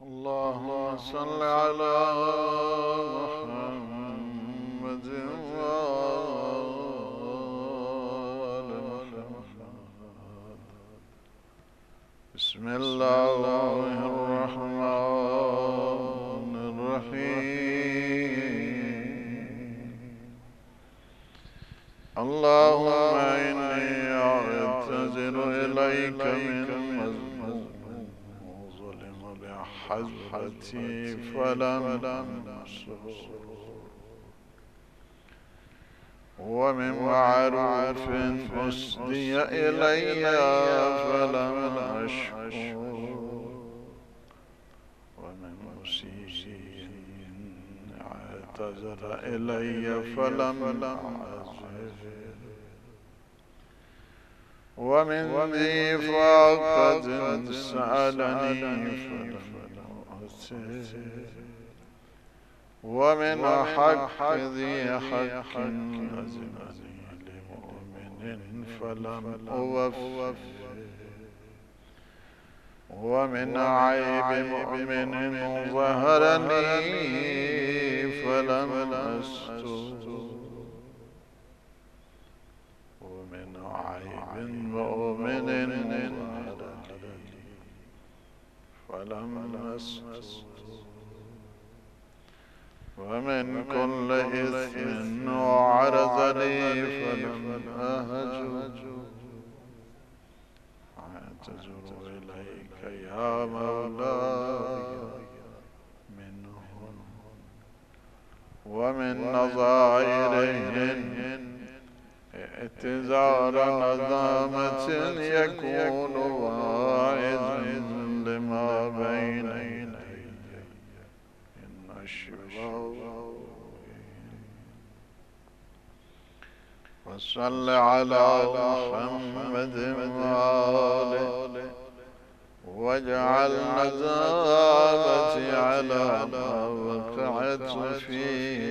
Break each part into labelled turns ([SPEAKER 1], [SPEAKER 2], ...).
[SPEAKER 1] اللهم صل على محمد وآل محمد. بسم الله الرحمن الرحيم. اللهم إني أعتذر إليك من مظلوم وظلم بحضرتي فلم أنصره، ومن معروف أسدي إلي فلم أشكره، ومن مسيء اعتذر إلي فلم أعذره، ومن ذي فاقة سألني فلم أؤته، ومن حق ذي حق أذنني لمؤمن فلم أوفه، ومن عيب مؤمن ظهرني فلم أستره، ومن عيب مؤمن ظهرني فلم أستره، ومن كل إثم عرض لي فلم أهجره. أعتذر إليك يا مولاي منهم، ومن نظائرهن اعتذار ندامة يكون واعظا لما بين يدي إن الشفاء. وصل على محمد وآله، واجعل ندامتي على ما وقعت فيه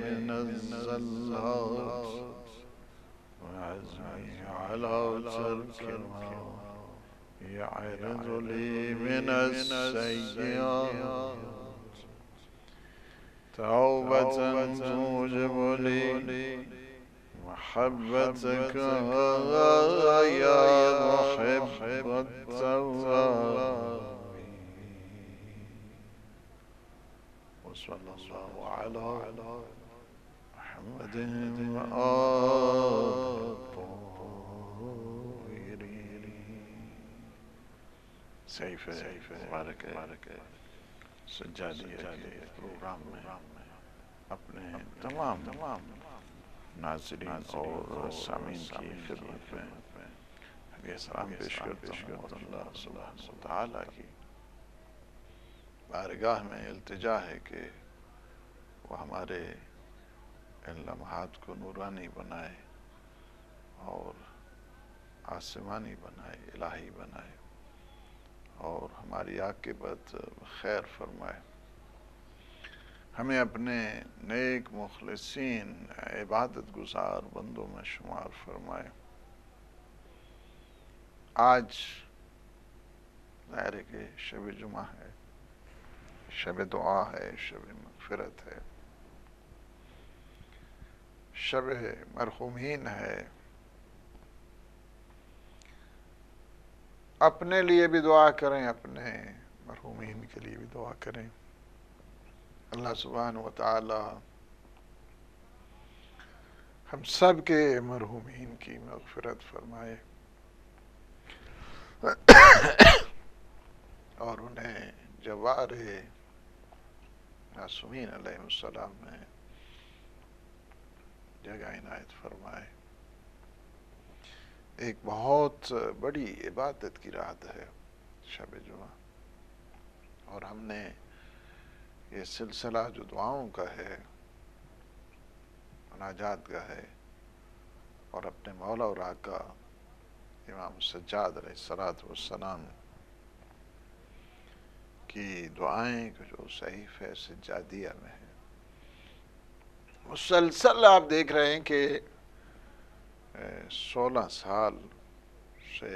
[SPEAKER 1] من الزلات، وعزمي على ترك ما يعرض لي من السيئات، توبة توجب لي محبتك يا محب التوابين. وصلى الله على محمد وآل الطاهرين. سیف مبارک سجادیہ کے پروگرام میں اپنے تمام ناظرین اور سامعین کی خدمت میں یہ سلام پیش کرتا ہوں، اور اللہ سبحانہ وتعالی کی بارگاہ میں التجا ہے کہ وہ ہمارے ان لمحات کو نورانی بنائے اور آسمانی بنائے، الہی بنائے، اور ہماری عاقبت خیر فرمائے، ہمیں اپنے نیک مخلصین عبادت گزار بندوں میں شمار فرمائے۔ آج ظاہر ہے کہ شب جمعہ ہے، شب دعا ہے، شب مغفرت ہے، شب مرحومین ہے۔ اپنے لیے بھی دعا کریں، اپنے مرحومین کے لیے بھی دعا کریں۔ اللہ سبحانہ وتعالی ہم سب کے مرحومین کی مغفرت فرمائے اور انہیں جوار معصومین علیہ السلام میں جگہ عنایت فرمائے۔ ایک بہت بڑی عبادت کی رات ہے شب جمعہ، اور ہم نے یہ سلسلہ جو دعاؤں کا ہے، مناجات کا ہے، اور اپنے مولا اور آقا امام سجاد علیہ السلام کی دعائیں جو صحیفہ سجادیہ میں ہیں، مسلسل آپ دیکھ رہے ہیں کہ 16 سال سے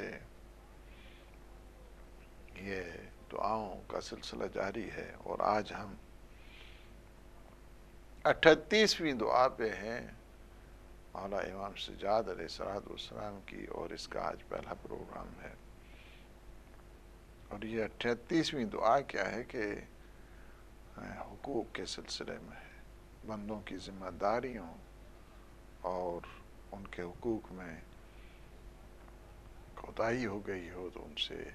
[SPEAKER 1] یہ دعاؤں کا سلسلہ جاری ہے، اور آج ہم 38ویں دعا پہ ہیں مولا امام سجاد علیہ السلام کی، اور اس کا آج پہلا پروگرام ہے۔ اور یہ 38ویں دعا کیا ہے کہ حقوق کے سلسلے میں ہے، بندوں کی ذمہ داریوں اور ان کے حقوق میں کوتاہی ہو گئی ہو تو ان سے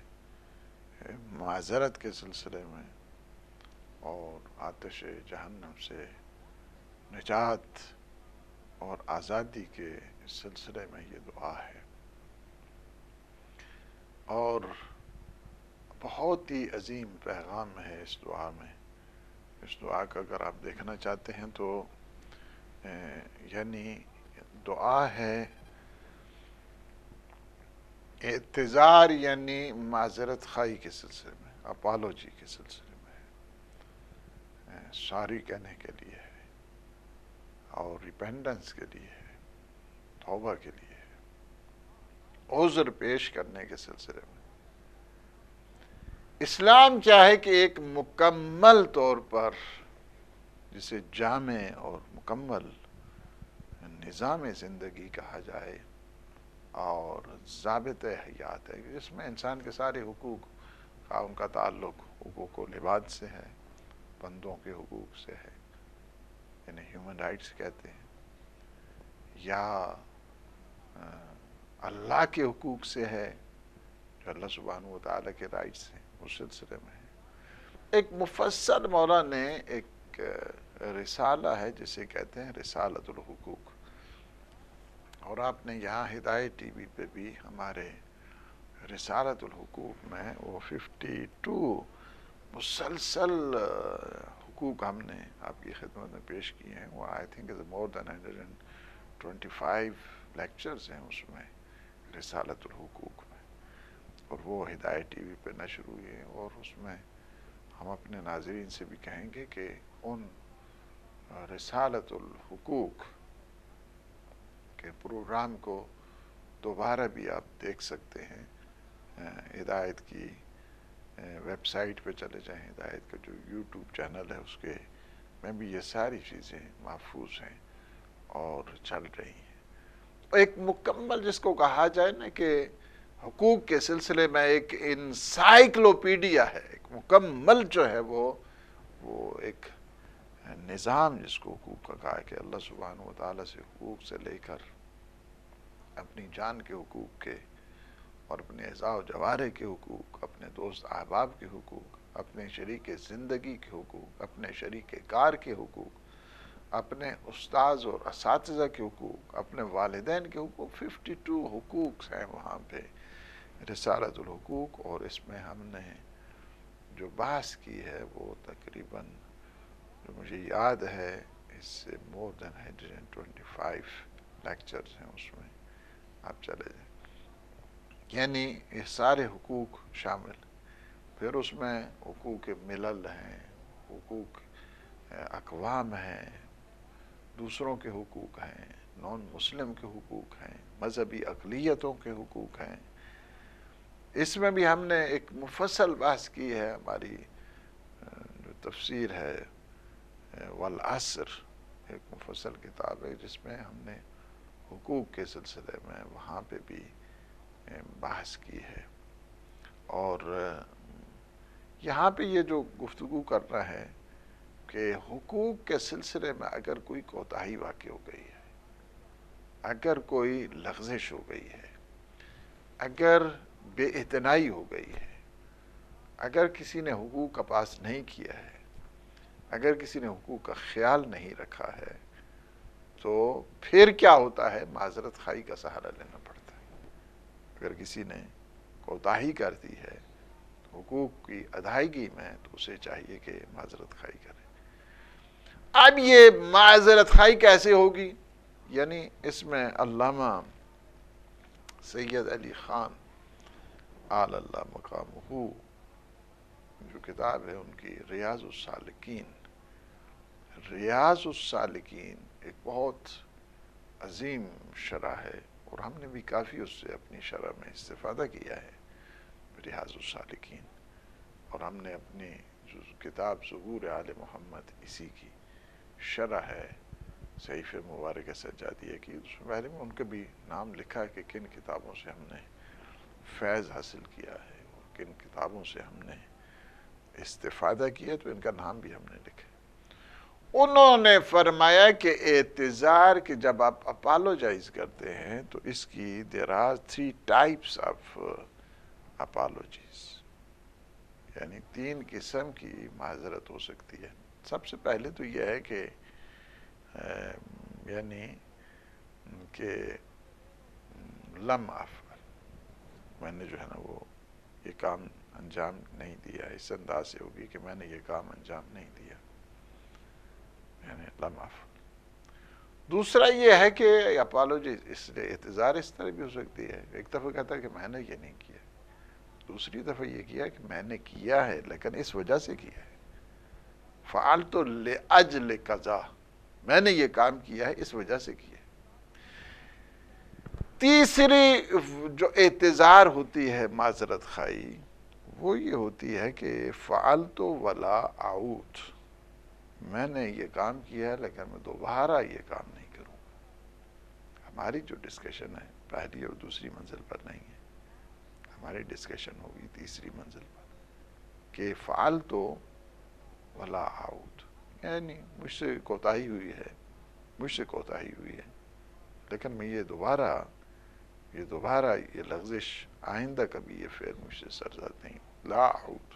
[SPEAKER 1] معذرت کے سلسلے میں، اور آتش جہنم سے نجات اور آزادی کے سلسلے میں یہ دعا ہے۔ اور بہت ہی عظیم پیغام ہے اس دعا میں۔ اس دعا کا اگر آپ دیکھنا چاہتے ہیں تو یعنی دعا ہے اعتذار، یعنی معذرت خواہی کے سلسلے میں، اپالوجی کے سلسلے میں، سوری کہنے کے لیے ہے، اور ریپینڈنس کے لیے ہے، توبہ کے لیے ہے، عذر پیش کرنے کے سلسلے میں۔ اسلام کیا ہے کہ ایک مکمل طور پر جسے جامع اور مکمل نظام زندگی کہا جائے اور ضابط حیات ہے، جس میں انسان کے سارے حقوق، ان کا تعلق حقوق و لباد سے ہے، بندوں کے حقوق سے ہے، یعنی ہیومن رائٹس کہتے ہیں، یا اللہ کے حقوق سے ہے جو اللہ سبحانہ و تعالیٰ کے رائٹس ہیں، اس سلسلے میں ہے۔ ایک مفصل مولا نے ایک رسالہ ہے جسے کہتے ہیں رسالۃ الحقوق، اور آپ نے یہاں ہدایت ٹی وی پہ بھی ہمارے رسالۃ الحقوق میں وہ 52 مسلسل حقوق ہم نے آپ کی خدمت میں پیش کیے ہیں۔ وہ I think more then 125 lectures ہیں اس میں، رسالۃ الحقوق میں، اور وہ ہدایت ٹی وی پہ نشر ہوئی ہے۔ اور اس میں ہم اپنے ناظرین سے بھی کہیں گے کہ ان رسالۃ الحقوق کے پروگرام کو دوبارہ بھی آپ دیکھ سکتے ہیں۔ ہدایت کی ویب سائٹ پہ چلے جائیں، ہدایت کا جو یوٹیوب چینل ہے اس کے میں بھی یہ ساری چیزیں محفوظ ہیں اور چل رہی ہیں۔ ایک مکمل جس کو کہا جائے نا کہ حقوق کے سلسلے میں ایک انسائکلوپیڈیا ہے، ایک مکمل جو ہے وہ ایک نظام جس کو حقوق کا کہا ہے کہ اللہ سبحانہ و تعالیٰ سے حقوق سے لے کر اپنی جان کے حقوق کے، اور اپنے اعضاء و جوارح کے حقوق، اپنے دوست احباب کے حقوق، اپنے شریک زندگی کے حقوق، اپنے شریک کار کے حقوق، اپنے استاذ اور اساتذہ کے حقوق، اپنے والدین کے حقوق، 52 حقوق ہیں وہاں پہ رسالۃ الحقوق۔ اور اس میں ہم نے جو بحث کی ہے وہ تقریباً جو مجھے یاد ہے اس سے مور دین 125 لیکچرز ہیں اس میں، آپ چلے جائیں، یعنی یہ سارے حقوق شامل۔ پھر اس میں حقوق ملل ہیں، حقوق اقوام ہیں، دوسروں کے حقوق ہیں، نان مسلم کے حقوق ہیں، مذہبی اقلیتوں کے حقوق ہیں۔ اس میں بھی ہم نے ایک مفصل بحث کی ہے، ہماری جو تفسیر ہے والعصر، ایک مفصل کتاب ہے جس میں ہم نے حقوق کے سلسلے میں وہاں پہ بھی بحث کی ہے۔ اور یہاں پہ یہ جو گفتگو کرنا ہے کہ حقوق کے سلسلے میں اگر کوئی کوتاہی واقع ہو گئی ہے، اگر کوئی لغزش ہو گئی ہے، اگر بے اعتنائی ہو گئی ہے، اگر کسی نے حقوق کا پاس نہیں کیا ہے، اگر کسی نے حقوق کا خیال نہیں رکھا ہے، تو پھر کیا ہوتا ہے؟ معذرت خواہی کا سہارا لینا پڑتا ہے۔ اگر کسی نے کوتاہی کر دی ہے حقوق کی ادائیگی میں تو اسے چاہیے کہ معذرت خواہی کرے۔ اب یہ معذرت خواہی کیسے ہوگی؟ یعنی اس میں علامہ سید علی خان آل اللہ مقامہ جو کتاب ہے ان کی ریاض السالکین، ریاض السالکین ایک بہت عظیم شرح ہے، اور ہم نے بھی کافی اس سے اپنی شرح میں استفادہ کیا ہے، ریاض السالکین۔ اور ہم نے اپنی جو کتاب ظہور آل محمد اسی کی شرح ہے صحیفہ مبارکہ سجادیہ کی، اس میں پہلے میں ان کا بھی نام لکھا ہے کہ کن کتابوں سے ہم نے فیض حاصل کیا ہے اور کن کتابوں سے ہم نے استفادہ کیا، تو ان کا نام بھی ہم نے لکھا۔ انہوں نے فرمایا کہ اعتذار کہ جب آپ اپالوجائز کرتے ہیں تو اس کی there are 3 types of apologies، یعنی 3 قسم کی معذرت ہو سکتی ہے۔ سب سے پہلے تو یہ ہے کہ یعنی کہ لم افعل، میں نے جو ہے نا وہ یہ کام انجام نہیں دیا، اس انداز سے ہوگی کہ میں نے یہ کام انجام نہیں دیا، یعنی لم افعل۔ دوسرا یہ ہے کہ اپالوجی اس لیے اعتذار اس طرح بھی ہو سکتی ہے، ایک دفعہ کہتا ہے کہ میں نے یہ نہیں کیا، دوسری دفعہ یہ کیا کہ میں نے کیا ہے لیکن اس وجہ سے کیا ہے، فعلت لأجل قضا، میں نے یہ کام کیا ہے اس وجہ سے کیا ہے۔ تیسری جو اعتذار ہوتی ہے معذرت خواہی، وہ یہ ہوتی ہے کہ فعلت ولا اعود، میں نے یہ کام کیا ہے لیکن میں دوبارہ یہ کام نہیں کروں گا۔ ہماری جو ڈسکشن ہے پہلی اور دوسری منزل پر نہیں ہے، ہماری ڈسکشن ہوگی تیسری منزل پر کہ فعلت ولا اعود، یعنی مجھ سے کوتاہی ہوئی ہے، مجھ سے کوتاہی ہوئی ہے لیکن میں یہ دوبارہ یہ لغزش آئندہ کبھی یہ فعل مجھ سے سرزد نہیں، لا اعود۔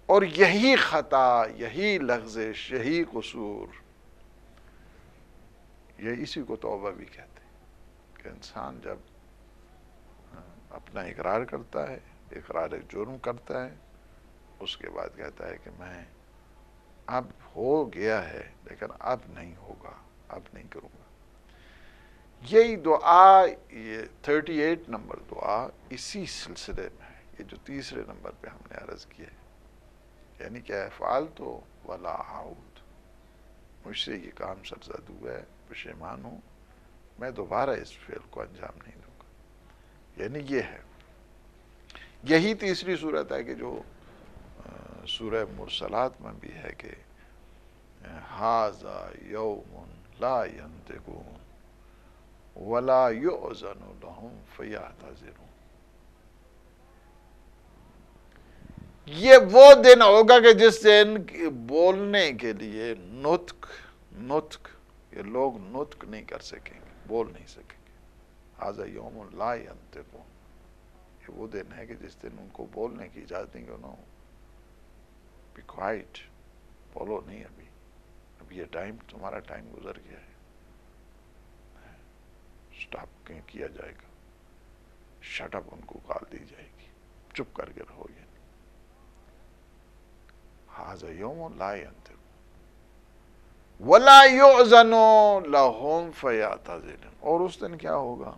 [SPEAKER 1] اور یہی خطا، یہی لغزش، یہی قصور، یہ اسی کو توبہ بھی کہتے ہیں کہ انسان جب اپنا اقرار کرتا ہے، اقرار جرم کرتا ہے، اس کے بعد کہتا ہے کہ میں اب ہو گیا ہے لیکن اب نہیں ہوگا، اب نہیں کروں گا۔ یہی دعا، یہ 38 نمبر دعا اسی سلسلے میں ہے، یہ جو تیسرے نمبر پہ ہم نے عرض کیا ہے، یعنی کیا ہے، فعلت ولا اعود، مجھ سے یہ کام سرزد ہوا ہے، پشیمان ہوں، میں دوبارہ اس فعل کو انجام نہیں دوں گا، یعنی یہ ہے۔ یہی تیسری صورت ہے کہ جو سورہ مرسلات میں بھی ہے کہ ھذا یوم لا ینطقون ولا یؤذن لهم فیعتذرون، یہ وہ دن ہوگا کہ جس دن بولنے کے لیے نطق یہ لوگ نطق نہیں کر سکیں گے، بول نہیں سکیں گے۔ ھذا یوم لا ینطقون، یہ وہ دن ہے کہ جس دن ان کو بولنے کی اجازت نہیں، کہ انہوں بی کوائٹ، بولو نہیں، ابھی یہ ٹائم، تمہارا ٹائم گزر گیا ہے، سٹاپ کیا جائے گا، شٹ اپ ان کو کال دی جائے گی، چپ کر کے رہو، یہ ھذا یوم لا ینطقون ولا یؤذن لهم فیعتذرون، اور اس دن کیا ہوگا،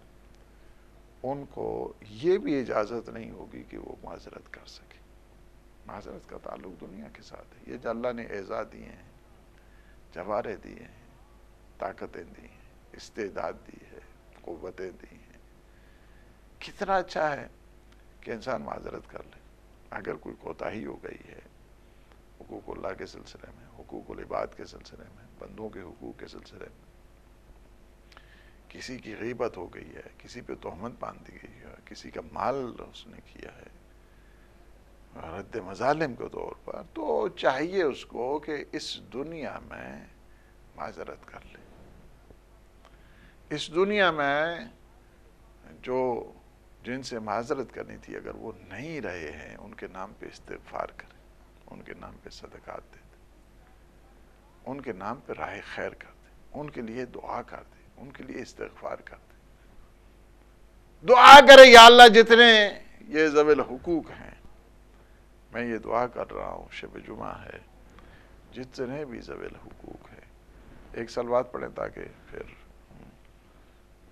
[SPEAKER 1] ان کو یہ بھی اجازت نہیں ہوگی کہ وہ معذرت کر سکے۔ معذرت کا تعلق دنیا کے ساتھ ہے، یہ جو اللہ نے اعزاز دیے ہیں، جوارے دیے ہیں، طاقتیں دی ہیں، استعداد دی ہے، قوتیں دی ہیں، کتنا اچھا ہے کہ انسان معذرت کر لے۔ اگر کوئی کوتاہی ہو گئی ہے حقوق اللہ کے سلسلے میں، حقوق العباد کے سلسلے میں، بندوں کے حقوق کے سلسلے میں، کسی کی غیبت ہو گئی ہے، کسی پہ تہمت باندھ دی گئی ہے، کسی کا مال اس نے کیا ہے رد مظالم کے طور پر، تو چاہیے اس کو کہ اس دنیا میں معذرت کر لے۔ اس دنیا میں جو جن سے معذرت کرنی تھی اگر وہ نہیں رہے ہیں، ان کے نام پہ استغفار کریں، ان کے نام پہ صدقات دے دیں، ان کے نام پہ راہ خیر کر دیں، ان کے لیے دعا کر دیں، ان کے لیے استغفار کر دیں، دعا کرے یا اللہ جتنے یہ ذوی الحقوق ہیں، میں یہ دعا کر رہا ہوں، شب جمعہ ہے، جتنے بھی ذوی الحقوق ہیں، ایک صلوات پڑھیں تاکہ پھر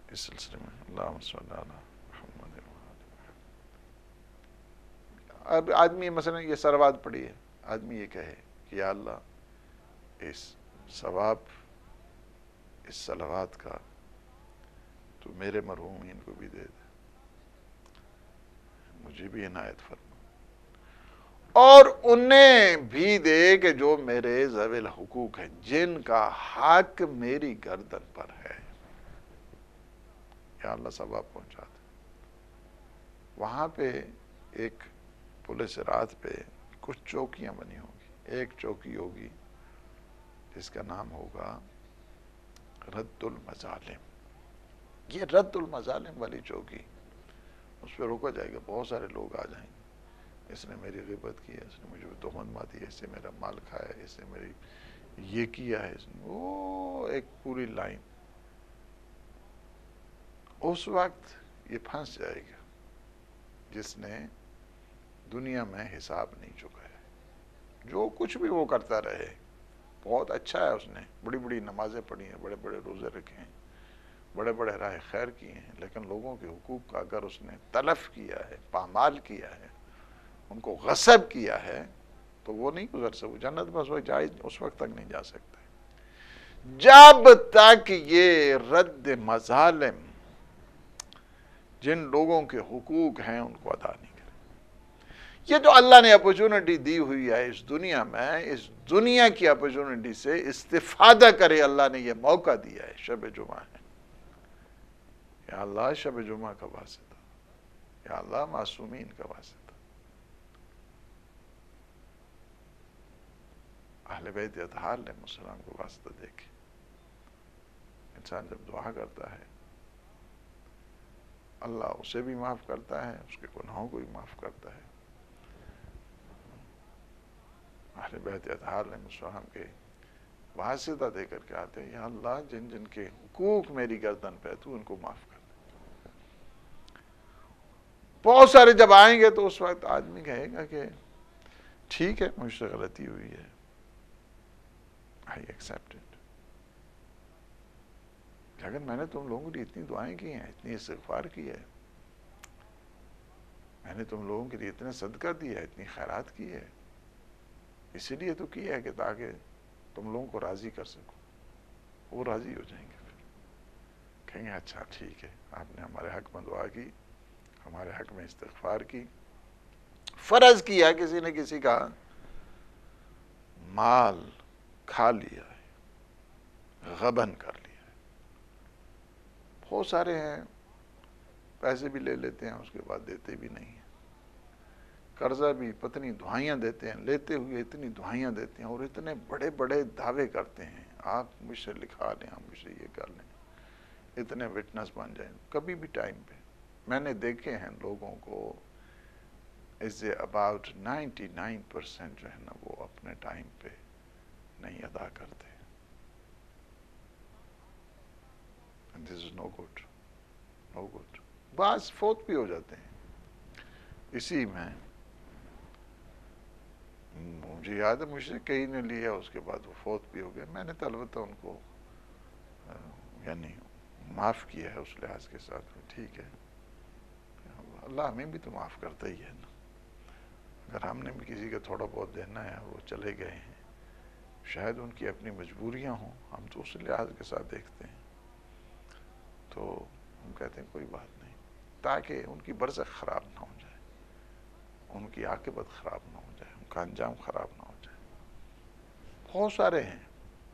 [SPEAKER 1] اس سلسلے میں اللہم صلی علی محمد۔ اب آدمی مثلا یہ صلوات پڑھی ہے، آدمی یہ کہے کہ یا اللہ اس ثواب اس صلوات کا تو میرے مرحومین کو بھی دے دے، مجھے بھی عنایت فرما، اور انہیں بھی دے کہ جو میرے ذوی الحقوق ہیں، جن کا حق میری گردن پر ہے۔ یا اللہ ثواب پہنچا دے۔ وہاں پہ ایک پولیس رات پہ کچھ چوکیاں بنی ہوگی، ایک چوکی ہوگی جس کا نام ہوگا رد المظالم۔ یہ رد المظالم والی چوکی، اس پہ روکا جائے گا، بہت سارے لوگ آ جائیں گے، اس نے میری غیبت کی ہے، اس نے مجھے تہمت ماری ہے، اس نے میرا مال کھایا ہے، اس نے میری یہ کیا ہے، اس نے وہ ایک پوری لائن۔ اس وقت یہ پھنس جائے گا جس نے دنیا میں حساب نہیں چکایا، جو کچھ بھی وہ کرتا رہے، بہت اچھا ہے، اس نے بڑی بڑی نمازیں پڑھی ہیں، بڑے بڑے روزے رکھے ہیں، بڑے بڑے راہ خیر کیے ہیں، لیکن لوگوں کے حقوق کا اگر اس نے تلف کیا ہے، پامال کیا ہے، ان کو غصب کیا ہے، تو وہ نہیں گزر سکتا جنت، بس وہ جائز اس وقت تک نہیں جا سکتا جب تک یہ رد مظالم، جن لوگوں کے حقوق ہیں، ان کو ادا نہیں کرے۔ یہ جو اللہ نے اپرچونٹی دی ہوئی ہے اس دنیا میں، اس دنیا کی اپرچونٹی سے استفادہ کرے، اللہ نے یہ موقع دیا ہے، شب جمعہ ہے۔ یا اللہ شب جمعہ کا واسطہ، یا اللہ معصومین کا واسطہ، اہل بیت اطہار علیہ السلام کو واسطہ دے کے انسان جب دعا کرتا ہے، اللہ اسے بھی معاف کرتا ہے، اس کے گناہوں کو بھی معاف کرتا ہے۔ اہل بیت اطہار علیہ السلام کے واسطہ دے کر کے آتے ہیں، یا اللہ جن جن کے حقوق میری گردن پہ تو ان کو معاف کر دے۔ بہت سارے جب آئیں گے تو اس وقت آدمی کہے گا کہ ٹھیک ہے، مجھ سے غلطی ہوئی ہے، I accept it، لیکن میں نے تم لوگوں کے لیے اتنی دعائیں کی ہیں، اتنی استغفار کی ہے، میں نے تم لوگوں کے لیے اتنا صدقہ دیا ہے، اتنی خیرات کی ہے، اسی لیے تو کیا ہے کہ تاکہ تم لوگوں کو راضی کر سکو۔ وہ راضی ہو جائیں گے، پھر کہیں گے اچھا ٹھیک ہے، آپ نے ہمارے حق میں دعا کی، ہمارے حق میں استغفار کی، فرض کیا کسی نے کسی کا مال کھا لیا ہے، غبن کر لیا ہے۔ بہت سارے ہیں پیسے بھی لے لیتے ہیں، اس کے بعد دیتے بھی نہیں ہیں، قرضہ بھی پتنی دعائیاں دیتے ہیں، لیتے ہوئے اتنی دعائیاں دیتے ہیں، اور اتنے بڑے بڑے دعوے کرتے ہیں، آپ مجھ سے لکھا لیں، آپ مجھ سے یہ کر لیں، اتنے وٹنس بن جائیں۔ کبھی بھی ٹائم پہ میں نے دیکھے ہیں لوگوں کو، از اباؤٹ 99% جو ہے نا وہ اپنے ٹائم پہ نہیں ادا کرتے۔ دس از نو گڈ، نو گڈ۔ بعض فوت بھی ہو جاتے ہیں اسی میں، مجھے یاد ہے مجھ سے کئی نے لیا، اس کے بعد وہ فوت بھی ہو گئے، میں نے البتہ ان کو یعنی معاف کیا ہے اس لحاظ کے ساتھ، ٹھیک ہے، اللہ ہمیں بھی تو معاف کرتا ہی ہے نا، اگر ہم نے بھی کسی کا تھوڑا بہت دینا ہے اور وہ چلے گئے ہیں، شاید ان کی اپنی مجبوریاں ہوں، ہم تو اس لحاظ کے ساتھ دیکھتے ہیں، تو ہم کہتے ہیں کوئی بات نہیں، تاکہ ان کی برزخ خراب نہ ہو جائے، ان کی عاقبت خراب نہ ہو جائے، ان کا انجام خراب نہ ہو جائے۔ بہت سارے ہیں،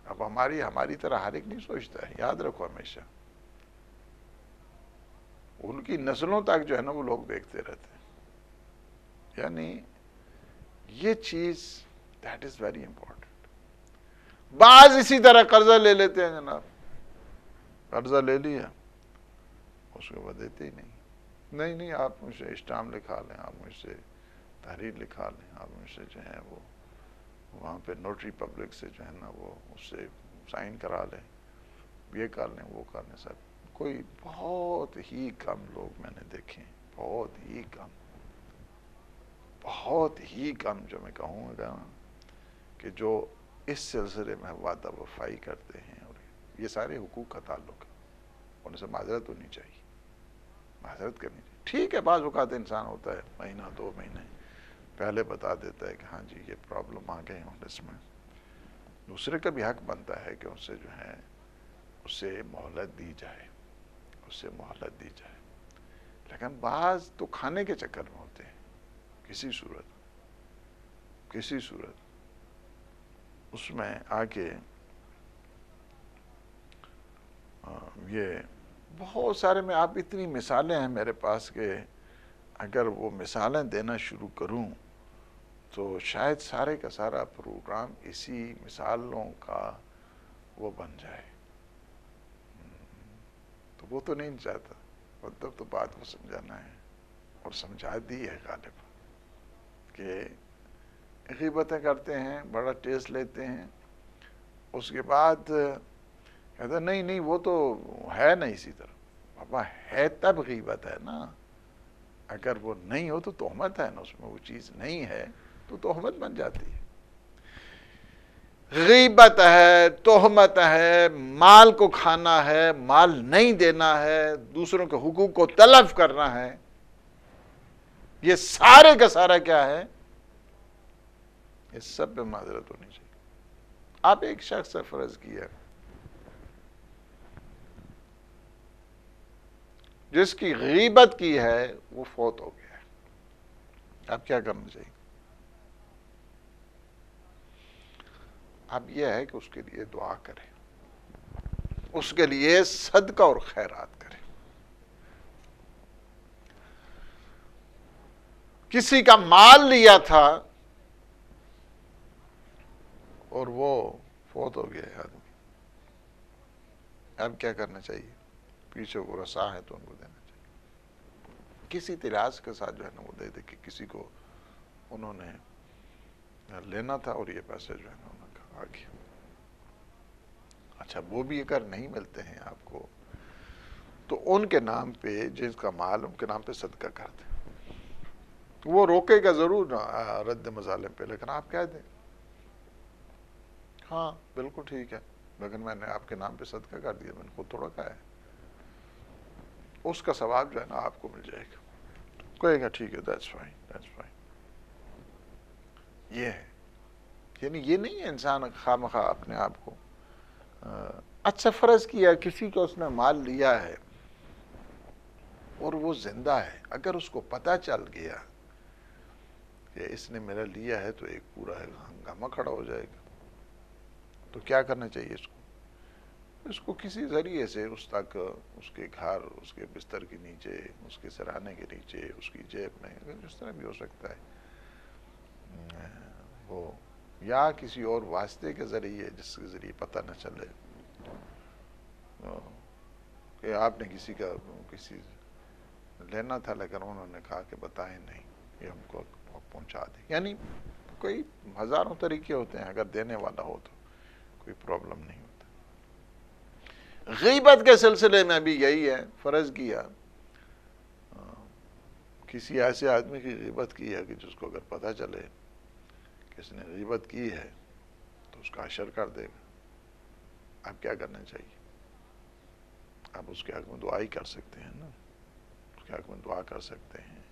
[SPEAKER 1] اب ہماری طرح ہر ایک نہیں سوچتا ہے، یاد رکھو ہمیشہ ان کی نسلوں تک جو ہے نا وہ لوگ دیکھتے رہتے ہیں، یعنی یہ چیز دیٹ از ویری امپورٹنٹ۔ بعض اسی طرح قرضہ لے لیتے ہیں جناب، قرضہ لے لیا، اس کے بعد دیتے ہی نہیں، نہیں آپ مجھ سے اسٹامپ لکھا لیں، آپ مجھ سے تحریر لکھا لیں، آپ مجھ سے جو ہے وہ وہاں پہ نوٹری پبلک سے جو ہے نا وہ اس سے سائن کرا لیں، یہ کر لیں، وہ کر لیں، سب کوئی بہت ہی کم لوگ میں نے دیکھے ہیں، بہت ہی کم، بہت ہی کم، جو میں کہوں گا کہ جو اس سلسلے میں وعدہ وفائی کرتے ہیں، اور یہ سارے حقوق کا تعلق ہے، ان سے معذرت ہونی چاہیے، معذرت کرنی چاہیے۔ ٹھیک ہے، بعض اوقات انسان ہوتا ہے مہینہ 2 مہینے پہلے بتا دیتا ہے کہ ہاں جی یہ پرابلم آ گئے ہیں، اس میں دوسرے کا بھی حق بنتا ہے کہ اس سے جو ہے اسے مہلت دی جائے، اسے مہلت دی جائے، لیکن بعض تو کھانے کے چکر میں ہوتے ہیں کسی صورت، کسی صورت اس میں آگے یہ بہت سارے میں آپ اتنی مثالیں ہیں میرے پاس کہ اگر وہ مثالیں دینا شروع کروں تو شاید سارے کا سارا پروگرام اسی مثالوں کا وہ بن جائے، تو وہ تو نہیں چاہتا، مطلب تو بات کو سمجھانا ہے اور سمجھا دی ہے غالب کہ غیبتیں کرتے ہیں، بڑا ٹیسٹ لیتے ہیں، اس کے بعد کہتا نہیں نہیں وہ تو ہے نہیں اسی طرح. بابا ہے تب غیبت ہے نا، اگر وہ نہیں ہو تو تہمت ہے نا، اس میں وہ چیز نہیں ہے تو تہمت بن جاتی ہے. غیبت ہے، تہمت ہے، مال کو کھانا ہے، مال نہیں دینا ہے، دوسروں کے حقوق کو تلف کرنا ہے، یہ سارے کا سارا کیا ہے؟ یہ سب پہ معذرت ہونی چاہیے. آپ ایک شخص سے فرض کیا جس کی غیبت کی ہے وہ فوت ہو گیا ہے، اب کیا کرنا چاہیے؟ اب یہ ہے کہ اس کے لیے دعا کرے، اس کے لیے صدقہ اور خیرات کرے. کسی کا مال لیا تھا اور وہ فوت ہو گیا ہے آدمی، اب کیا کرنا چاہیے؟ پیچھے کو رسا ہے تو ان کو دینا چاہیے، کسی تراز کے ساتھ جو ہے نا وہ دے دے کہ کسی کو انہوں نے لینا تھا اور یہ پیسے جو ہے نا انہوں نے کہا آگے. اچھا وہ بھی اگر نہیں ملتے ہیں آپ کو تو ان کے نام پہ جس کا مال ان کے نام پہ صدقہ کر دیں. وہ روکے گا ضرور رد مظالم پہ، لیکن آپ کہہ دیں ہاں بالکل ٹھیک ہے لیکن میں نے آپ کے نام پہ صدقہ کر دیا، میں نے خود تھوڑا کہا ہے. اس کا ثواب جو ہے نا آپ کو مل جائے گا. کہے گا ٹھیک ہے دیٹس فائن دیٹس فائن. یہ ہے، یعنی یہ نہیں ہے انسان خواہ مخواہ اپنے آپ کو اچھا فرض کیا کسی کو اس نے مال لیا ہے اور وہ زندہ ہے، اگر اس کو پتہ چل گیا کہ اس نے میرا لیا ہے تو ایک پورا ہنگامہ کھڑا ہو جائے گا. تو کیا کرنا چاہیے اس کو کسی ذریعے سے اس تک، اس کے گھر، اس کے بستر کے نیچے، اس کے سرانے کے نیچے، اس کی جیب میں، اگر جس طرح بھی ہو سکتا ہے وہ، یا کسی اور واسطے کے ذریعے جس کے ذریعے پتہ نہ چلے کہ آپ نے کسی لینا تھا لیکن انہوں نے کہا کہ بتائیں نہیں، یہ ہم کو پہنچا دیں. یعنی کوئی ہزاروں طریقے ہوتے ہیں، اگر دینے والا ہو تو کوئی پرابلم نہیں ہوتا. غیبت کے سلسلے میں بھی یہی ہے، فرض کیا کسی ایسے آدمی کی غیبت کی ہے کہ جس کو اگر پتہ چلے کہ اس نے غیبت کی ہے تو اس کا حشر کر دے گا. اب کیا کرنا چاہیے؟ آپ اس کے حق میں دعا ہی کر سکتے ہیں نا، اس کے حق میں دعا کر سکتے ہیں،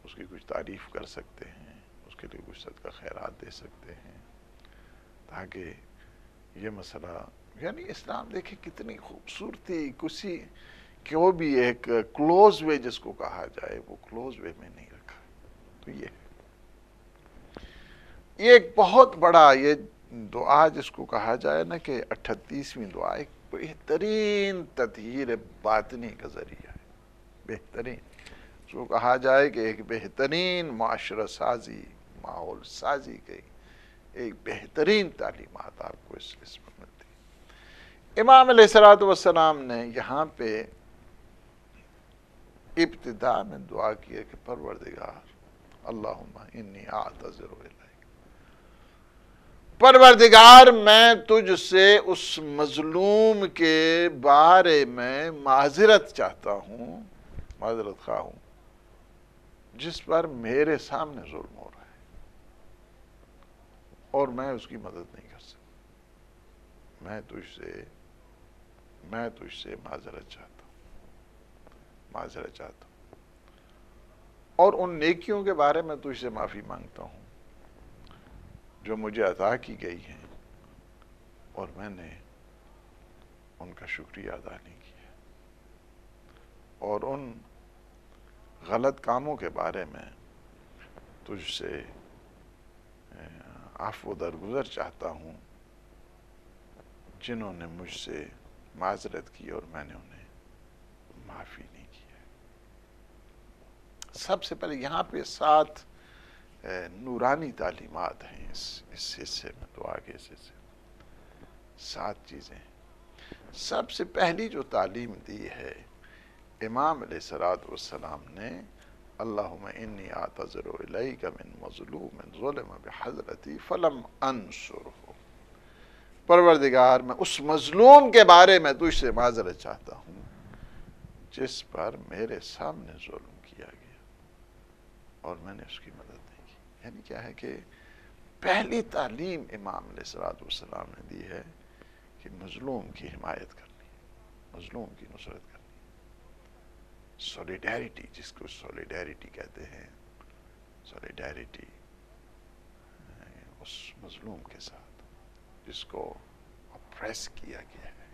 [SPEAKER 1] اس کی کچھ تعریف کر سکتے ہیں، اس کے لیے کچھ صدقہ خیرات دے سکتے ہیں تاکہ یہ مسئلہ، یعنی اسلام دیکھیں کتنی خوبصورتی، کسی کو بھی ایک کلوز وے جس کو کہا جائے وہ کلوز وے میں نہیں رکھا. تو یہ ایک بہت بڑا یہ دعا جس کو کہا جائے نا کہ 38ویں دعا، ایک بہترین تطہیر باطنی کا ذریعہ ہے، بہترین، اس کو کہا جائے کہ ایک بہترین معاشرہ سازی، ماحول سازی کی ایک بہترین تعلیمات آپ کو اس میں ملتی. امام علیہ الصلوۃ والسلام نے یہاں پہ ابتدا میں دعا کی ہے کہ پروردگار اللہم انی اعتذر الیک، پروردگار میں تجھ سے اس مظلوم کے بارے میں معذرت چاہتا ہوں، معذرت خواہ ہوں جس پر میرے سامنے ظلم ہو رہا ہے اور میں اس کی مدد نہیں کر سکتا. میں تجھ سے معذرت چاہتا ہوں اور ان نیکیوں کے بارے میں تجھ سے معافی مانگتا ہوں جو مجھے عطا کی گئی ہیں اور میں نے ان کا شکریہ ادا نہیں کیا، اور ان غلط کاموں کے بارے میں تجھ سے عفو درگزر چاہتا ہوں جنہوں نے مجھ سے معذرت کی اور میں نے انہیں معافی نہیں کی ہے۔ سب سے پہلے یہاں پہ 7 نورانی تعلیمات ہیں اس حصے میں، تو آگے سے 7 چیزیں ہیں۔ سب سے پہلی جو تعلیم دی ہے امام علیہ الصلوۃ والسلام نے، اللہم انی اعتذر الیک من مظلوم ظلم بحضرتی فلم انصرہ، پروردگار میں اس مظلوم کے بارے میں تجھ سے معذرت چاہتا ہوں جس پر میرے سامنے ظلم کیا گیا اور میں نے اس کی مدد نہیں کی۔ یعنی کیا ہے کہ پہلی تعلیم امام علیہ الصلوۃ والسلام نے دی ہے کہ مظلوم کی حمایت کرنی، مظلوم کی نصرت کرنی، سولیڈیرٹی، جس کو سولیڈیرٹی کہتے ہیں، سولیڈیرٹی اس مظلوم کے ساتھ جس کو اپریس کیا گیا ہے،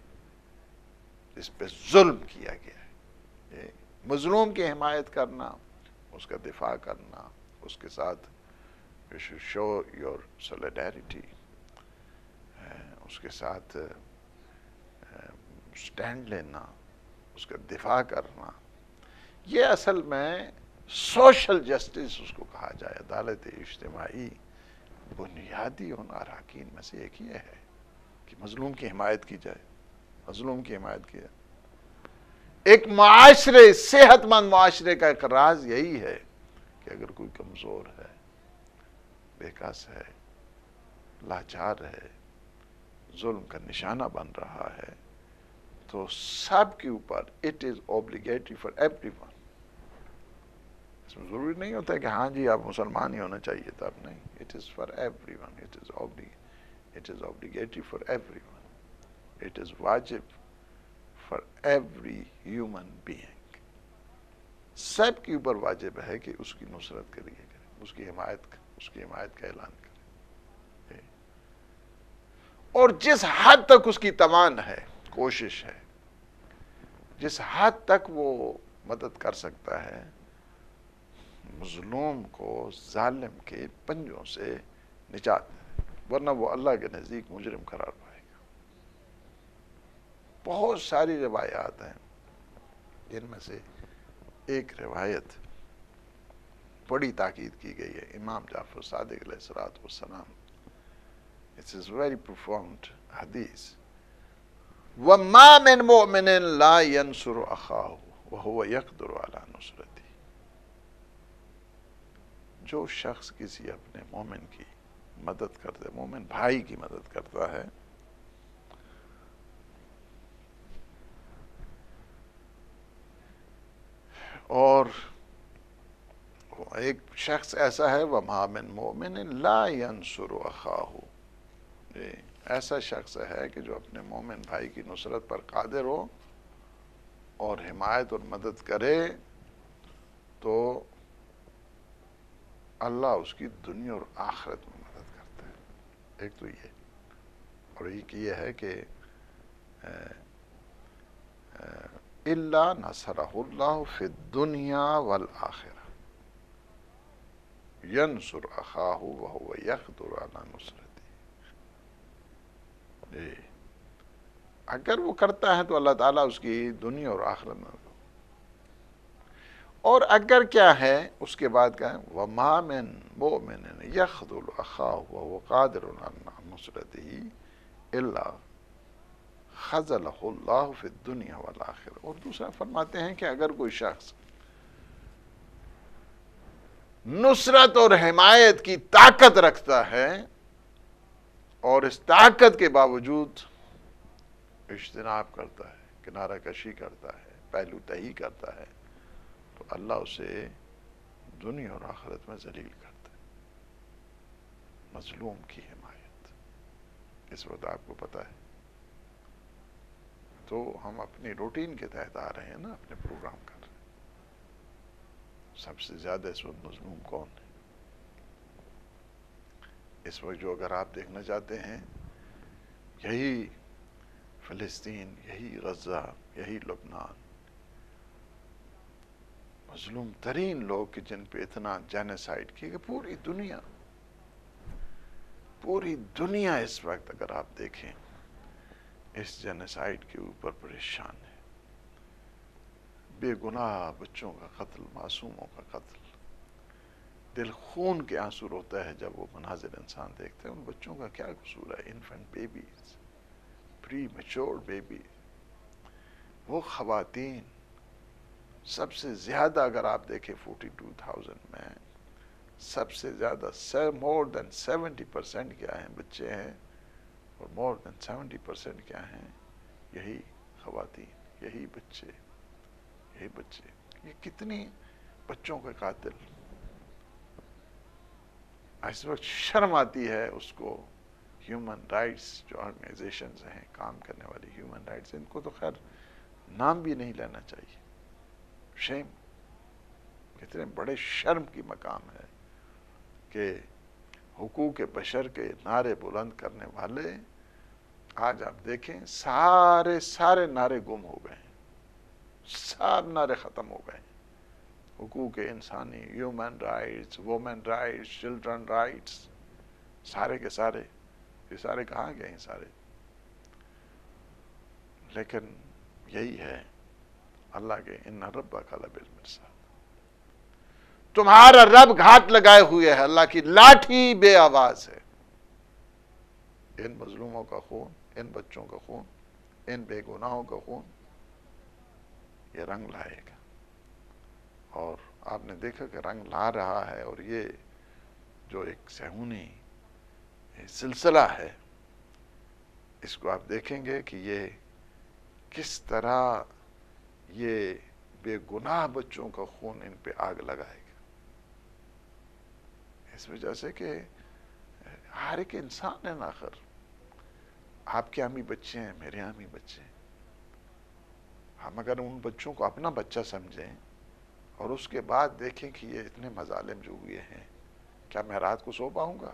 [SPEAKER 1] جس پہ ظلم کیا گیا ہے، مظلوم کی حمایت کرنا، اس کا دفاع کرنا، اس کے ساتھ you should show your solidarity، اس کے ساتھ سٹینڈ لینا، اس کا دفاع کرنا، یہ اصل میں سوشل جسٹس اس کو کہا جائے، عدالت اجتماعی بنیادی ان اراکین میں سے ایک یہ ہے کہ مظلوم کی حمایت کی جائے، مظلوم کی حمایت کی جائے۔ ایک معاشرے، صحت مند معاشرے کا ایک راز یہی ہے کہ اگر کوئی کمزور ہے، بے کس ہے، لاچار ہے، ظلم کا نشانہ بن رہا ہے، تو سب کے اوپر it is obligatory for everyone۔ اس میں ضروری نہیں ہوتا ہے کہ ہاں جی آپ مسلمان ہی ہونا چاہیے تھا، نہیں، it is for everyone، it is obligatory for everyone، it is واجب for every human being، سب کے اوپر واجب ہے کہ اس کی نصرت کریے کرے، اس کی حمایت کا اعلان کرے، اور جس حد تک اس کی توان ہے، کوشش ہے، جس حد تک وہ مدد کر سکتا ہے، مظلوم کو ظالم کے پنجوں سے نجات دے، ورنہ وہ اللہ کے نزدیک مجرم قرار پائے گا۔ بہت ساری روایات ہیں، جن میں سے ایک روایت بڑی تاکید کی گئی ہے امام جعفر صادق علیہ الصلوۃ والسلام، It is very profound حدیث، وَمَا مِن مُؤْمِنٍ لَا يَنْصُرُ أَخَاهُ وَهُوَ يَقْدِرُ عَلَى نُصْرَتِهِ، جو شخص کسی اپنے مومن کی مدد کرتے، مومن بھائی کی مدد کرتا ہے، اور ایک شخص ایسا ہے وَمَا مِن مُؤْمِنٍ لَا يَنْصُرُ أَخَاهُ، ایسا شخص ہے کہ جو اپنے مومن بھائی کی نصرت پر قادر ہو اور حمایت اور مدد کرے، تو اللہ اس کی دنیا اور آخرت میں مدد کرتا ہے۔ ایک تو یہ، اور ایک یہ ہے کہ إِلَّا نَصَرَهُ اللَّهُ فِي الدُّنْيَا وَالْآخِرَةِ يَنْصُرُ أَخَاهُ وَهُوَ يَقْدِرُ عَلَى نُصْرَتِهِ، اگر وہ کرتا ہے تو اللہ تعالیٰ اس کی دنیا اور آخرت میں، اور اگر کیا ہے اس کے بعد کیا ہے، وَمَا مِن مُؤْمِنٍ يَخْذُلُ أَخَاهُ وَهُوَ قَادِرٌ عَلَى نُصْرَتِهِ إِلَّا خَذَلَهُ اللَّهُ فِي الدُّنْيَا وَالْآخِرَةِ، اور دوسرا فرماتے ہیں کہ اگر کوئی شخص نصرت اور حمایت کی طاقت رکھتا ہے اور اس طاقت کے باوجود اجتناب کرتا ہے، کنارہ کشی کرتا ہے، پہلو تہی کرتا ہے، تو اللہ اسے دنیا اور آخرت میں ذلیل کرتا ہے۔ مظلوم کی حمایت اس وقت آپ کو پتہ ہے، تو ہم اپنی روٹین کے تحت آ رہے ہیں نا، اپنے پروگرام کر رہے ہیں، سب سے زیادہ اس وقت مظلوم کون ہے اس وقت؟ جو اگر آپ دیکھنا چاہتے ہیں، یہی فلسطین، یہی غزہ، یہی لبنان، مظلوم ترین لوگ کہ جن پہ اتنا جینیسائیڈ کی کہ پوری دنیا پوری دنیا اس وقت اگر آپ دیکھیں اس جینیسائیڈ کے اوپر پریشان ہے. بے گناہ بچوں کا قتل، معصوموں کا قتل. دل خون کے آنسو روتا ہے جب وہ مناظر انسان دیکھتے ہیں. ان بچوں کا کیا قصور ہے؟ انفنٹ بیبیز، پری میچور بیبی. وہ خواتین سب سے زیادہ اگر آپ دیکھیں 42,000 میں سب سے زیادہ مور دین 70% کیا ہیں؟ بچے ہیں. اور مور دین 70% کیا ہیں؟ یہی خواتین، یہی بچے، یہی بچے. یہ کتنی بچوں کے قاتل. اس وقت شرم آتی ہے اس کو. ہیومن رائٹس جو آرگنائزیشنز ہیں کام کرنے والی ہیومن رائٹس، ان کو تو خیر نام بھی نہیں لینا چاہیے. شیم. کتنے بڑے شرم کی مقام ہے کہ حقوق بشر کے نعرے بلند کرنے والے آج آپ دیکھیں سارے نعرے گم ہو گئے ہیں. سب نعرے ختم ہو گئے ہیں. حقوق انسانی، human rights, women rights, children rights, سارے کے سارے یہ سارے کہاں گئے ہیں سارے. لیکن یہی ہے اللہ کے ان ربک لبالمرصاد. تمہارا رب گھات لگائے ہوئے ہے، اللہ کی لاٹھی بے آواز ہے. ان مظلوموں کا خون، ان بچوں کا خون، ان بے گناہوں کا خون یہ رنگ لائے گا. اور آپ نے دیکھا کہ رنگ لا رہا ہے. اور یہ جو ایک صہیونی سلسلہ ہے، اس کو آپ دیکھیں گے کہ یہ کس طرح یہ بے گناہ بچوں کا خون ان پہ آگ لگائے گا. اس وجہ سے کہ ہر ایک انسان ہے نا. آخر آپ کے ہم ہی بچے ہیں، میرے ہم ہی بچے ہیں. ہم اگر ان بچوں کو اپنا بچہ سمجھیں اور اس کے بعد دیکھیں کہ یہ اتنے مظالم جو ہوئے ہیں، کیا میں رات کو سو پاؤں گا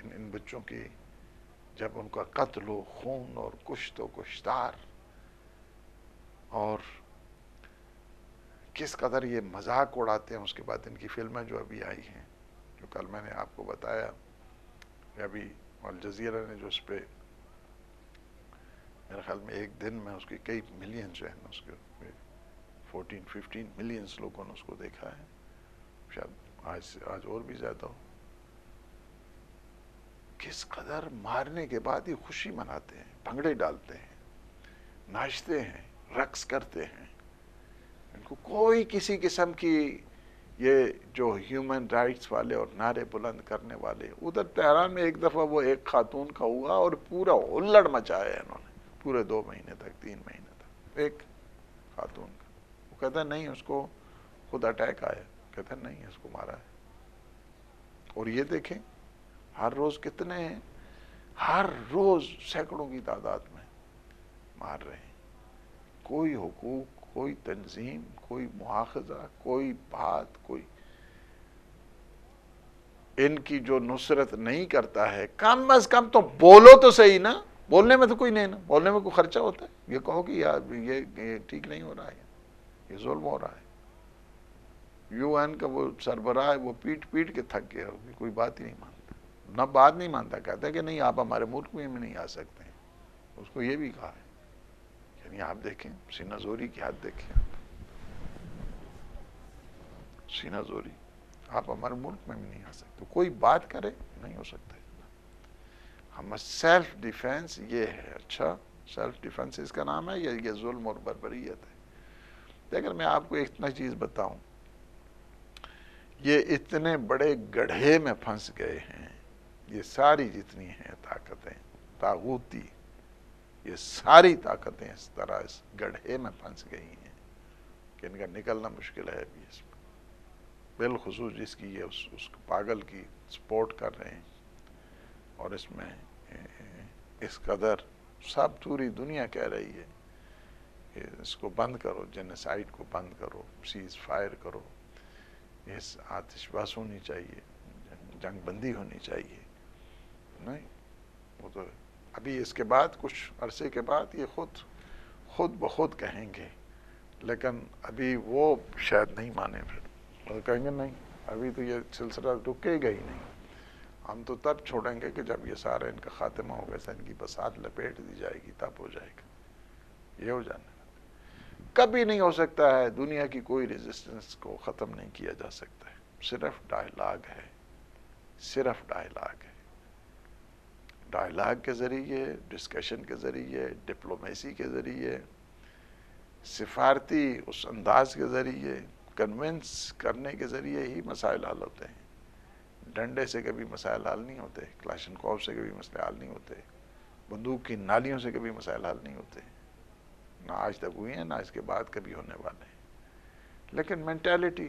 [SPEAKER 1] ان بچوں کی؟ جب ان کا قتل و خون اور کشت و کشتار، اور کس قدر یہ مذاق اڑاتے ہیں. اس کے بعد ان کی فلمیں جو ابھی آئی ہیں، جو کل میں نے آپ کو بتایا کہ ابھی الجزیرہ نے جو اس پہ میرے خیال میں ایک دن میں اس کی کئی ملین جو ہے نا، اس کے 14-15 ملینز لوگوں نے اس کو دیکھا ہے. شاید آج اور بھی زیادہ ہو. کس قدر مارنے کے بعد یہ خوشی مناتے ہیں، بھنگڑے ڈالتے ہیں، ناچتے ہیں، رقص کرتے ہیں. ان کو کوئی کسی قسم کی یہ جو ہیومن رائٹس والے اور نعرے بلند کرنے والے. ادھر تہران میں ایک دفعہ وہ ایک خاتون کا ہوا اور پورا ہلڑ مچایا انہوں نے پورے 2 مہینے تک، 3 مہینے تک. ایک خاتون کا. وہ کہتا ہے نہیں، اس کو خود اٹیک آیا. کہتا ہے نہیں، اس کو مارا ہے. اور یہ دیکھیں ہر روز کتنے ہیں، ہر روز سینکڑوں کی تعداد میں مار رہے ہیں. کوئی حقوق، کوئی تنظیم، کوئی مواخذہ، کوئی بات، کوئی ان کی جو نصرت نہیں کرتا ہے. کم از کم تو بولو تو صحیح نا. بولنے میں تو کوئی نہیں نا. بولنے میں کوئی خرچہ ہوتا ہے؟ یہ کہو کہ یار یہ ٹھیک نہیں ہو رہا ہے، یہ ظلم ہو رہا ہے. یو این کا وہ سربراہ ہے، وہ پیٹ کے تھک گیا. کوئی بات ہی نہیں مانتا. نہ بات نہیں مانتا، کہتا ہے کہ نہیں آپ ہمارے ملک میں نہیں آ سکتے ہیں. اس کو یہ بھی کہا ہے. یعنی آپ دیکھیں سینہ زوری کی حد دیکھیں. سینہ زوری، آپ ہمارے ملک میں بھی نہیں آ سکتے. کوئی بات کرے نہیں ہو سکتا. ہم سیلف ڈیفینس یہ ہے. اچھا سیلف ڈیفینس اس کا نام ہے، یہ ظلم اور بربریت ہے. لیکن میں آپ کو ایک اتنا چیز بتاؤں، یہ اتنے بڑے گڑھے میں پھنس گئے ہیں. یہ ساری جتنی ہیں طاقتیں طاغوتی، یہ ساری طاقتیں اس طرح اس گڑھے میں پھنس گئی ہیں کہ ان کا نکلنا مشکل ہے. ابھی اس میں بالخصوص جس کی یہ اس پاگل کی سپورٹ کر رہے ہیں، اور اس میں اس قدر سب پوری دنیا کہہ رہی ہے کہ اس کو بند کرو، جینیسائیڈ کو بند کرو، سیز فائر کرو، اس آتش بس ہونی چاہیے، جنگ بندی ہونی چاہیے. نہیں، وہ تو ابھی اس کے بعد کچھ عرصے کے بعد یہ خود بخود کہیں گے. لیکن ابھی وہ شاید نہیں مانے. پھر کہیں گے نہیں، ابھی تو یہ سلسلہ رکے گا ہی نہیں. ہم تو تب چھوڑیں گے کہ جب یہ سارا ان کا خاتمہ ہوگا، ان کی بساط لپیٹ دی جائے گی، تب ہو جائے گا، یہ ہو جانا۔ کبھی نہیں ہو سکتا ہے، دنیا کی کوئی ریزسٹنس کو ختم نہیں کیا جا سکتا ہے، صرف ڈائلاگ ہے، صرف ڈائلاگ ہے۔ ڈائلاگ کے ذریعے، ڈسکشن کے ذریعے، ڈپلومیسی کے ذریعے، سفارتی اس انداز کے ذریعے، کنونس کرنے کے ذریعے ہی مسائل حل ہوتے ہیں۔ ڈنڈے سے کبھی مسائل حل نہیں ہوتے، کلاشنکوف سے کبھی مسئلے حل نہیں ہوتے، بندوق کی نالیوں سے کبھی مسائل حل نہیں ہوتے، نہ آج تک ہوئے ہیں، نہ اس کے بعد کبھی ہونے والے ہیں۔ لیکن مینٹالٹی،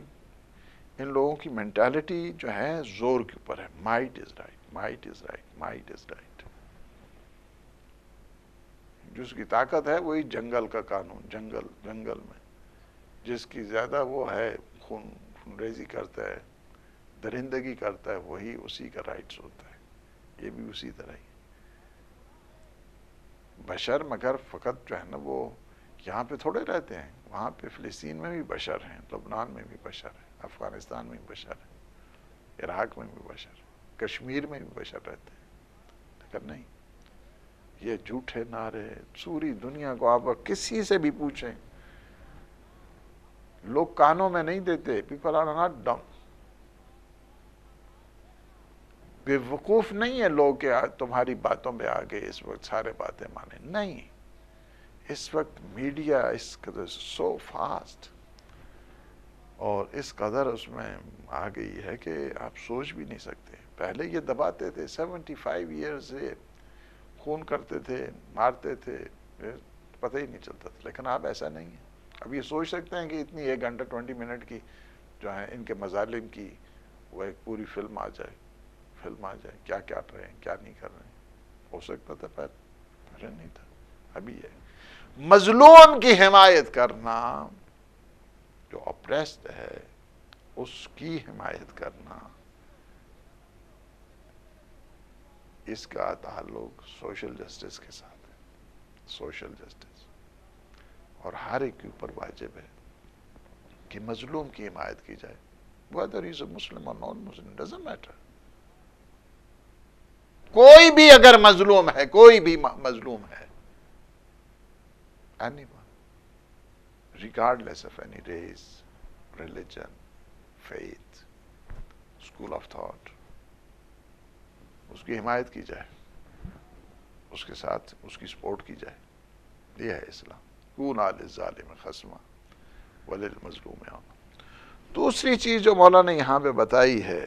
[SPEAKER 1] ان لوگوں کی مینٹالٹی جو ہے زور کے اوپر ہے، might is right, might is right, might is right. جس کی طاقت ہے وہی جنگل کا قانون، جنگل میں جس کی زیادہ وہ ہے، خون ریزی کرتا ہے، درندگی کرتا ہے، وہی اسی کا رائٹس ہوتا ہے۔ یہ بھی اسی طرح ہی بشر، مگر فقط جو ہے نا وہ یہاں پہ تھوڑے رہتے ہیں، وہاں پہ فلسطین میں بھی بشر ہیں، لبنان میں بھی بشر ہیں، افغانستان میں بھی بشر ہیں، عراق میں بھی بشر ہیں، کشمیر میں بھی بشر رہتے ہیں۔ لیکن نہیں، یہ جھوٹے نعرے سوری دنیا کو آپ کسی سے بھی پوچھیں، لوگ کانوں میں نہیں دیتے۔ پیپل آر ناٹ ڈم، بے وقوف نہیں ہے لوگ کہ تمہاری باتوں پہ آگے اس وقت سارے باتیں مانیں، نہیں۔ اس وقت میڈیا اس قدر سو فاسٹ اور اس قدر اس میں آ گئی ہے کہ آپ سوچ بھی نہیں سکتے۔ پہلے یہ دباتے تھے، 75 ایئرز سے خون کرتے تھے، مارتے تھے، پتہ ہی نہیں چلتا تھا۔ لیکن اب ایسا نہیں ہے۔ اب یہ سوچ سکتے ہیں کہ اتنی 1 گھنٹہ 20 منٹ کی جو ہے ان کے مظالم کی وہ ایک پوری فلم آ جائے، کیا کر رہے ہیں، کیا نہیں کر رہے ہیں۔ ہو سکتا تھا پہلے نہیں تھا، ابھی ہے۔ مظلوم کی حمایت کرنا، جو اپریسڈ ہے اس کی حمایت کرنا، اس کا تعلق سوشل جسٹس کے ساتھ ہے، سوشل جسٹس۔ اور ہر ایک کے اوپر واجب ہے کہ مظلوم کی حمایت کی جائے، whether he is a Muslim or non-Muslim, doesn't matter۔ کوئی بھی اگر مظلوم ہے، کوئی بھی مظلوم ہے، anyone, regardless of any race, religion, faith, school of thought، اس کی حمایت کی جائے، اس کے ساتھ اس کی سپورٹ کی جائے۔ یہ ہے اسلام۔ کُونَا لِلظَّالِمِ خَصْمًا وَلِلْمَظْلُومِ عَوْنًا۔ دوسری چیز جو مولانا نے یہاں پہ بتائی ہے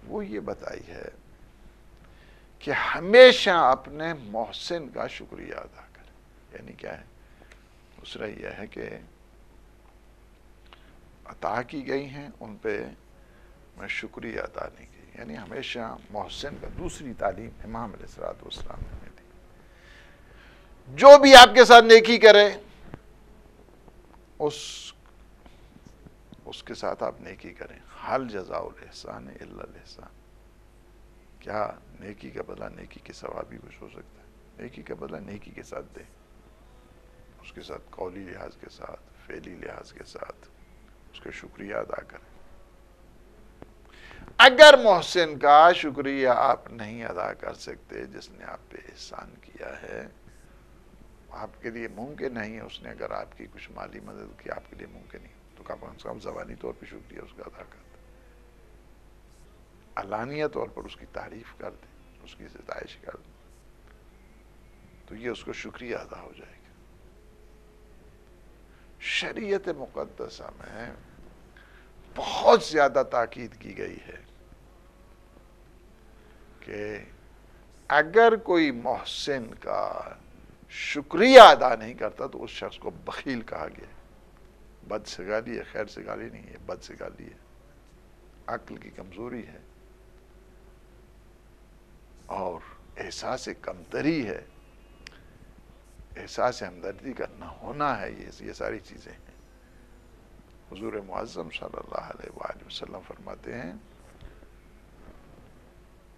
[SPEAKER 1] وہ یہ بتائی ہے کہ ہمیشہ اپنے محسن کا شکریہ ادا کرے۔ یعنی کیا ہے؟ دوسرا یہ ہے کہ عطا کی گئی ہیں ان پہ میں شکریہ ادا نہیں کی، یعنی ہمیشہ محسن کا۔ دوسری تعلیم امام علیہ الصلوۃ والسلام نے دی، جو بھی آپ کے ساتھ نیکی کرے اس کے ساتھ آپ نیکی کریں۔ حل جزاء الاحسان الا الاحسان۔ کیا نیکی کا بدلہ نیکی کے سوا بھی کچھ ہو سکتا ہے؟ نیکی کا بدلہ نیکی کے ساتھ دیں، اس کے ساتھ قولی لحاظ کے ساتھ، فعلی لحاظ کے ساتھ اس کا شکریہ ادا کریں۔ اگر محسن کا شکریہ آپ نہیں ادا کر سکتے، جس نے آپ پہ احسان کیا ہے، آپ کے لیے ممکن نہیں ہے، اس نے اگر آپ کی کچھ مالی مدد کی، آپ کے لیے ممکن نہیں، تو کم از کم زبانی طور پہ شکریہ اس کا ادا کر دیں، علانیہ طور پر اس کی تعریف کر دیں، اس کی ستائش کر دیں، تو یہ اس کو شکریہ ادا ہو جائے گا۔ شریعت مقدسہ میں بہت زیادہ تاکید کی گئی ہے کہ اگر کوئی محسن کا شکریہ ادا نہیں کرتا تو اس شخص کو بخیل کہا گیا۔ بد سے گالی ہے، خیر سے گالی نہیں ہے، بد سے گالی ہے، عقل کی کمزوری ہے اور احساس کمتری ہے، احساس ہمدردی کا نہ ہونا ہے، یہ ساری چیزیں ہیں۔ حضور معظم صلی اللہ علیہ وآلہ وسلم فرماتے ہیں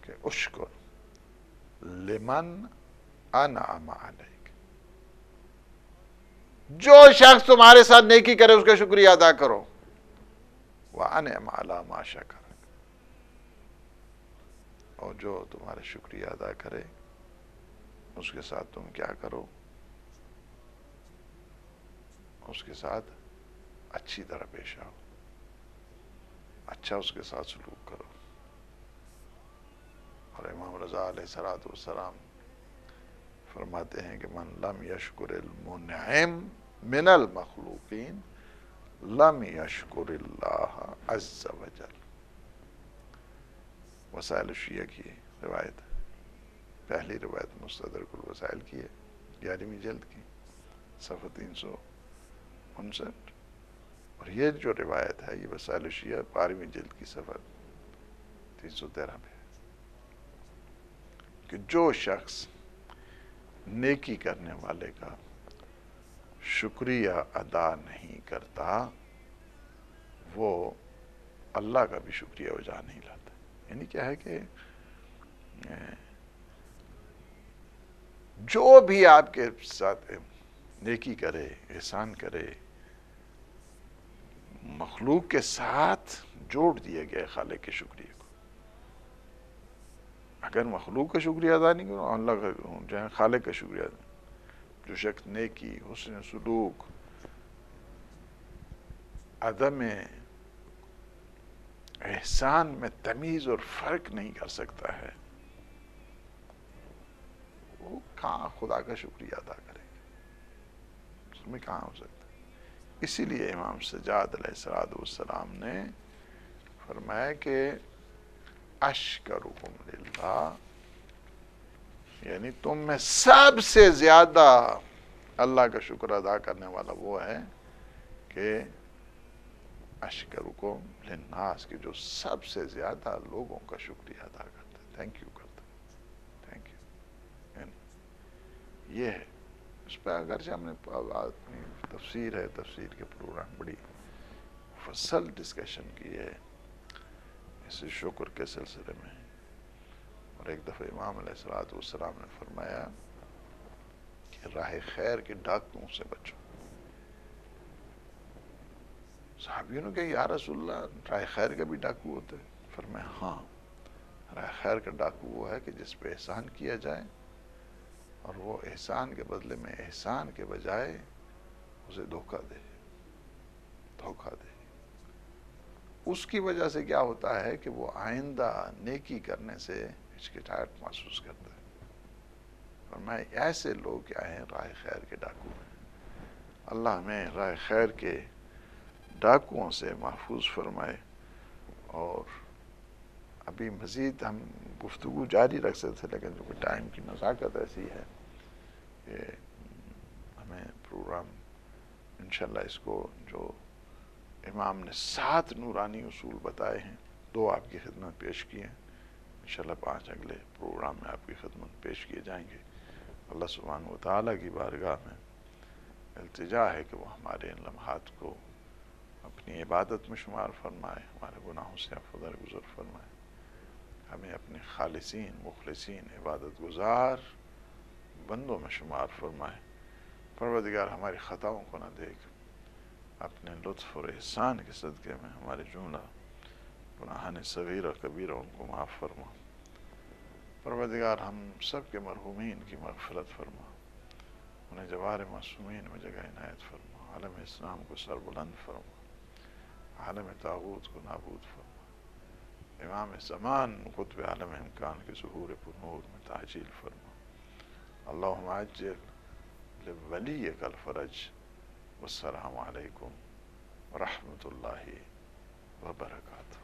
[SPEAKER 1] کہ اشکر لمن انعم علیک، جو شخص تمہارے ساتھ نیکی کرے اس کا شکریہ ادا کرو، وَأَنْعِمْ عَلَىٰ مَا شَكَرَ، اور جو تمہارے شکریہ ادا کرے اس کے ساتھ تم کیا کرو، اس کے ساتھ اچھی طرح پیش آؤ، اچھا اس کے ساتھ سلوک کرو۔ اور امام رضا علیہ السلام فرماتے ہیں کہ من لم یشکر المنعم من المخلوقین لم یشکر اللہ عز وجل۔ وسائل الشیعہ کی روایت، پہلی روایت مستدرک الوسائل کی ہے، 11ویں جلد کی، صفحہ 359، اور یہ جو روایت ہے یہ وسائل الشیعہ 12ویں جلد کی صفحہ 313 پہ ہے کہ جو شخص نیکی کرنے والے کا شکریہ ادا نہیں کرتا وہ اللہ کا بھی شکریہ بجا نہیں لاتا۔ یعنی کیا ہے کہ جو بھی آپ کے ساتھ نیکی کرے، احسان کرے، مخلوق کے ساتھ جوڑ دیا گیا خالق کے شکریہ کو۔ اگر مخلوق کا شکریہ ادا نہیں کرو، اللہ کا جو ہے خالق کا شکریہ ادا، جو شخص نیکی، حسن سلوک، عدم احسان میں تمیز اور فرق نہیں کر سکتا ہے، وہ کہاں خدا کا شکریہ ادا کرے گا، اس میں کہاں ہو سکتا ہے۔ اسی لیے امام سجاد علیہ السلام نے فرمایا کہ اشکرکم للہ، یعنی تم میں سب سے زیادہ اللہ کا شکر ادا کرنے والا وہ ہے کہ اشکرکم للناس، کہ جو سب سے زیادہ لوگوں کا شکریہ ادا کرتا ہے، تھینک یو کرتا ہے، تھینک یو۔ یہ ہے، اس پہ اگرچہ ہم نے اپنی تفسیر ہے، تفسیر کے پروگرام بڑی مفصل ڈسکشن کی ہے اس شکر کے سلسلے میں۔ اور ایک دفعہ امام علیہ السلام نے فرمایا کہ راہ خیر کے ڈاکوؤں سے بچو۔ صحابیوں نے کہا یا رسول اللہ راہ خیر کا بھی ڈاکو ہوتا ہے؟ فرمایا ہاں، راہ خیر کا ڈاکو وہ ہے کہ جس پہ احسان کیا جائے اور وہ احسان کے بدلے میں احسان کے بجائے اسے دھوکہ دے، دھوکہ دے۔ اس کی وجہ سے کیا ہوتا ہے کہ وہ آئندہ نیکی کرنے سے ہچکچاہٹ محسوس کرتا ہے۔ فرمایا ایسے لوگ کیا ہیں، راہ خیر کے ڈاکو ہیں۔ اللہ ہمیں راہ خیر کے ڈاکوؤں سے محفوظ فرمائے۔ اور ابھی مزید ہم گفتگو جاری رکھ سکتے تھے، لیکن جو ٹائم کی نزاکت ایسی ہے کہ ہمیں پروگرام انشاءاللہ اس کو جو امام نے 7 نورانی اصول بتائے ہیں، 2 آپ کی خدمت پیش کیے ہیں، انشاءاللہ 5 اگلے پروگرام میں آپ کی خدمت پیش کیے جائیں گے۔ اللہ سبحانہ وتعالیٰ کی بارگاہ میں التجا ہے کہ وہ ہمارے ان لمحات کو اپنی عبادت میں شمار فرمائے، ہمارے گناہوں سے درگزر فرمائے، ہمیں اپنے خالصین مخلصین عبادت گزار بندوں میں شمار فرمائے۔ پروردگار ہماری خطاؤں کو نہ دیکھ، اپنے لطف اور احسان کے صدقے میں ہمارے جملہ گناہان صغیرہ کبیرہ ان کو معاف فرما۔ پروردگار ہم سب کے مرحومین کی مغفرت فرما، انہیں جوار معصومین میں جگہ عنایت فرما، عالم اسلام کو سربلند فرما، عالم طاغوت کو نابود فرما، امام زمان قطب عالم امکان کے ظہور پرنور میں تعجیل فرما۔ اللہم عجل لولیک الفرج۔ والسلام علیکم ورحمۃ اللہ وبرکاتہ۔